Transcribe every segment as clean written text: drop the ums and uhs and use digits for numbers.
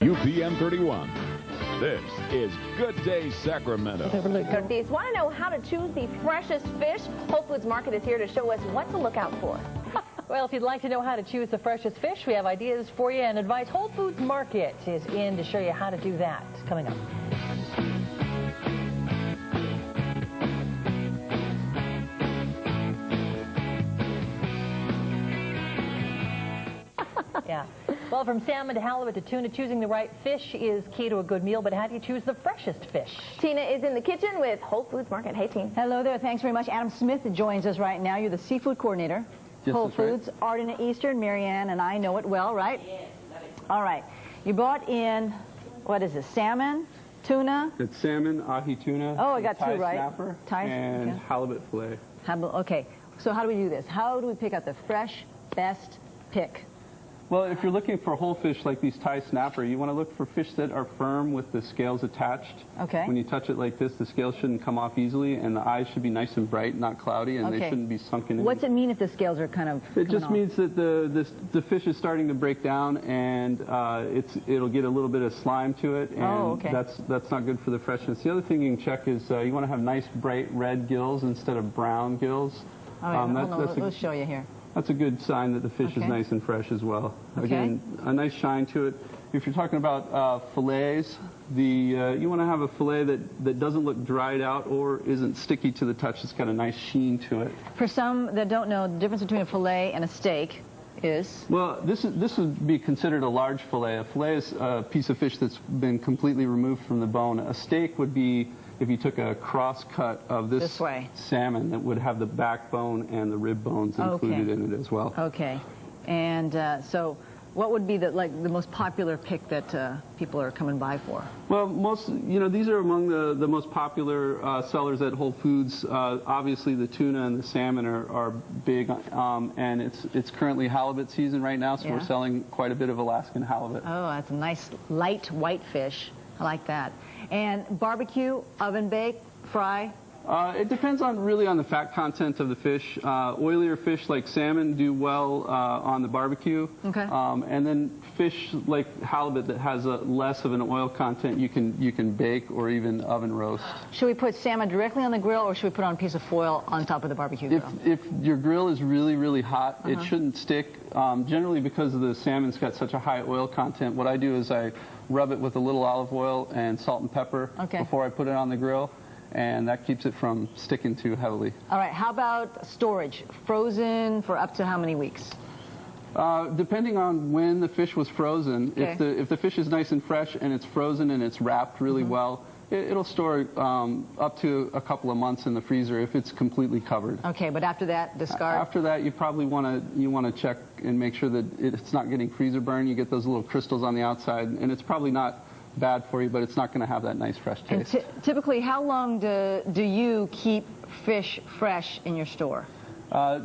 UPN 31. This is Good Day Sacramento. Want to know how to choose the freshest fish? Whole Foods Market is here to show us what to look out for. Well, if you'd like to know how to choose the freshest fish, we have ideas for you and advice. Whole Foods Market is in to show you how to do that. Coming up. Yeah. Well, from salmon to halibut to tuna, choosing the right fish is key to a good meal, but how do you choose the freshest fish? Tina is in the kitchen with Whole Foods Market. Hey, Tina. Hello there. Thanks very much. Adam Smith joins us right now. You're the seafood coordinator. Yes, Whole that's right. Foods, Arden at Eastern. Marianne and I know it well, right? Yes. All right. You brought in, what is this, salmon, tuna? It's salmon, ahi tuna. Oh, I got two right. Snapper, Thai and okay. halibut fillet. Okay. So how do we do this? How do we pick out the fresh, best pick? Well, if you're looking for whole fish like these Thai snapper, you want to look for fish that are firm with the scales attached. Okay. When you touch it like this, the scales shouldn't come off easily, and the eyes should be nice and bright, not cloudy, and they shouldn't be sunken in. What's it mean if the scales are kind of It just means that the fish is starting to break down, and it'll get a little bit of slime to it, and that's not good for the freshness. The other thing you can check is you want to have nice, bright red gills instead of brown gills. All right, hold on, let's show you here. That's a good sign that the fish is nice and fresh as well. Again, a nice shine to it. If you're talking about fillets, you want to have a fillet that doesn't look dried out or isn't sticky to the touch. It's got a nice sheen to it. For some that don't know, the difference between a fillet and a steak is? Well, this would be considered a large fillet. A fillet is a piece of fish that's been completely removed from the bone. A steak would be if you took a cross cut of this salmon that would have the backbone and the rib bones included in it as well. Okay. And so what would be the most popular pick that people are coming by for? Well, these are among the most popular sellers at Whole Foods. Obviously, the tuna and the salmon are big, and it's currently halibut season right now, so we're selling quite a bit of Alaskan halibut. Oh, that's a nice light white fish. I like that. And barbecue, oven bake, fry? It depends really on the fat content of the fish. Oilier fish like salmon do well on the barbecue. Okay. And then fish like halibut that has less of an oil content, you can bake or even oven roast. Should we put salmon directly on the grill, or should we put on a piece of foil on top of the barbecue grill? If your grill is really, really hot, it shouldn't stick. Generally, because the salmon's got such a high oil content, what I do is I rub it with a little olive oil and salt and pepper before I put it on the grill, and that keeps it from sticking too heavily. All right, how about storage? Frozen for up to how many weeks? Depending on when the fish was frozen. If the fish is nice and fresh and it's frozen and it's wrapped really well, it'll store up to a couple of months in the freezer if it's completely covered. Okay, but after that, discard? After that, you probably want to check and make sure that it's not getting freezer burn. You get those little crystals on the outside, and it's probably not bad for you, but it's not going to have that nice fresh taste. And typically, how long do you keep fish fresh in your store?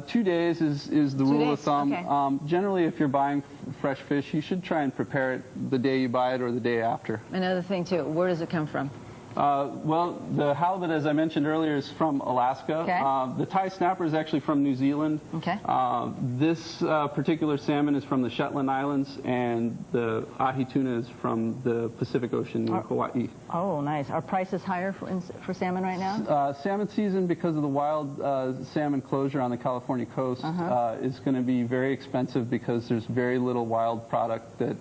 2 days is the rule of thumb. Okay. Generally, if you're buying fresh fish, you should try and prepare it the day you buy it or the day after. Another thing, too, where does it come from? Well, the halibut, as I mentioned earlier, is from Alaska. Okay. The Thai snapper is actually from New Zealand. Okay. This particular salmon is from the Shetland Islands, and the ahi tuna is from the Pacific Ocean in Hawaii. Oh, nice. Are prices higher for salmon right now? Salmon season, because of the wild salmon closure on the California coast, is going to be very expensive because there's very little wild product that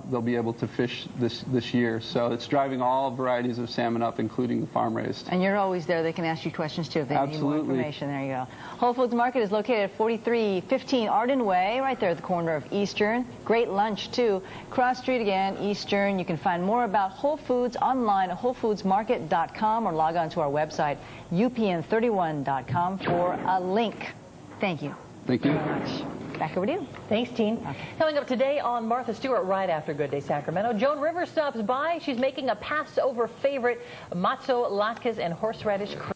they'll be able to fish this year. So it's driving all varieties of salmon up, including the farm-raised. And you're always there. They can ask you questions, too, if they need more information. There you go. Whole Foods Market is located at 4315 Arden Way, right there at the corner of Eastern. Great lunch, too. Cross street again, Eastern. You can find more about Whole Foods online at WholeFoodsMarket.com or log on to our website, UPN31.com, for a link. Thank you. Thank you very much. Back over to you. Thanks, Teen. Coming up today on Martha Stewart, right after Good Day Sacramento, Joan Rivers stops by. She's making a Passover favorite, matzo, latkes, and horseradish cream.